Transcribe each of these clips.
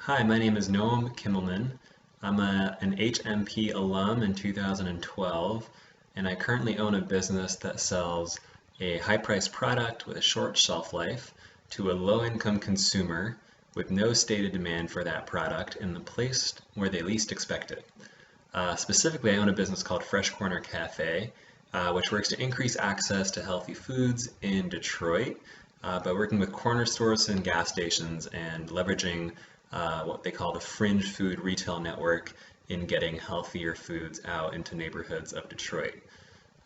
Hi, my name is Noam Kimmelman. I'm an HMP alum in 2012, and I currently own a business that sells a high-priced product with a short shelf life to a low-income consumer with no stated demand for that product in the place where they least expect it. Specifically, I own a business called Fresh Corner Cafe, which works to increase access to healthy foods in Detroit by working with corner stores and gas stations and leveraging what they call the fringe food retail network in getting healthier foods out into neighborhoods of Detroit.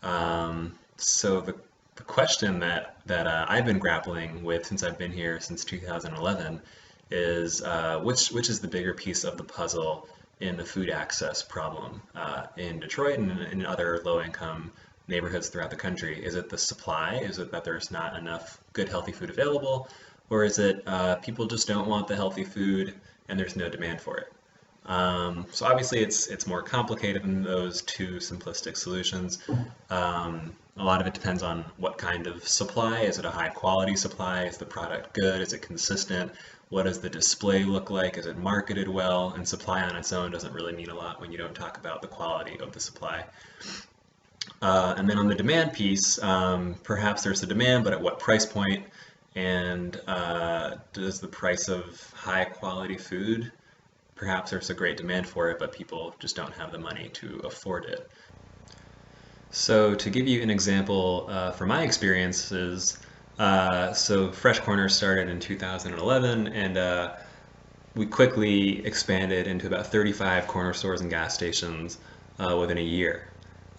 So the question that I've been grappling with since I've been here since 2011 is which is the bigger piece of the puzzle in the food access problem in Detroit and in other low-income neighborhoods throughout the country? Is it the supply? Is it that there's not enough good healthy food available? Or is it people just don't want the healthy food and there's no demand for it? So obviously it's more complicated than those two simplistic solutions. A lot of it depends on what kind of supply. Is it a high quality supply? Is the product good? Is it consistent? What does the display look like? Is it marketed well? And supply on its own doesn't really mean a lot when you don't talk about the quality of the supply. And then on the demand piece, perhaps there's a demand, but at what price point? And does the price of high quality food, perhaps there's a great demand for it, but people just don't have the money to afford it. So to give you an example from my experiences, so Fresh Corner started in 2011, and we quickly expanded into about 35 corner stores and gas stations within a year.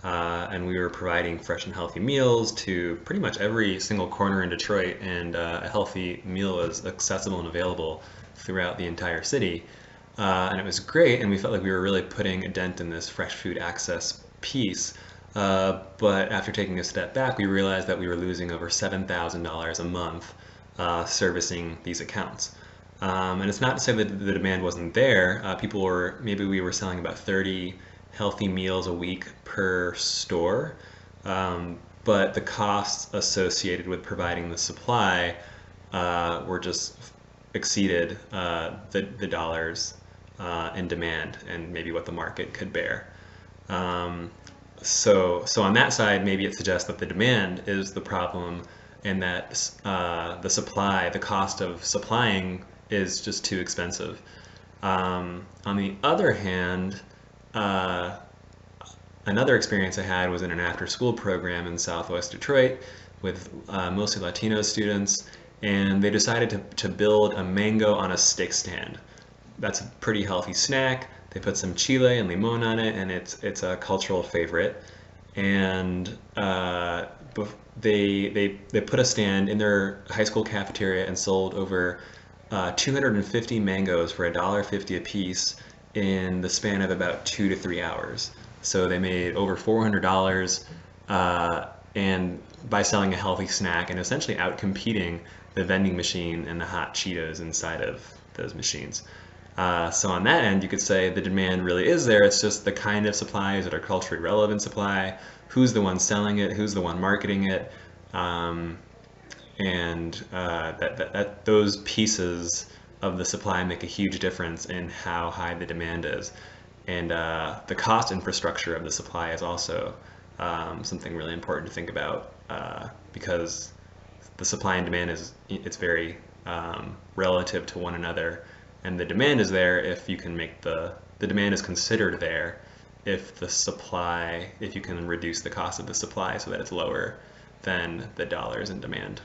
And we were providing fresh and healthy meals to pretty much every single corner in Detroit, and a healthy meal was accessible and available throughout the entire city. And it was great, and we felt like we were really putting a dent in this fresh food access piece. But after taking a step back, we realized that we were losing over $7,000 a month servicing these accounts. And it's not to say that the demand wasn't there. Maybe we were selling about 30 healthy meals a week per store, but the costs associated with providing the supply were just exceeded the dollars in demand and maybe what the market could bear. So on that side, maybe it suggests that the demand is the problem and that the cost of supplying is just too expensive. On the other hand, another experience I had was in an after-school program in Southwest Detroit with mostly Latino students, and they decided to build a mango on a stick stand. That's a pretty healthy snack. They put some chile and limon on it, and it's a cultural favorite. And they put a stand in their high school cafeteria and sold over 250 mangoes for $1.50 a piece in the span of about 2 to 3 hours. So they made over $400 and by selling a healthy snack and essentially out competing the vending machine and the hot Cheetos inside of those machines. So on that end, you could say the demand really is there. It's just the kind of supplies that are culturally relevant supply, who's the one selling it, who's the one marketing it, and those pieces of the supply make a huge difference in how high the demand is. And the cost infrastructure of the supply is also something really important to think about because the supply and demand it's very relative to one another. And the demand is there if you can make the demand is considered there if you can reduce the cost of the supply so that it's lower than the dollars in demand.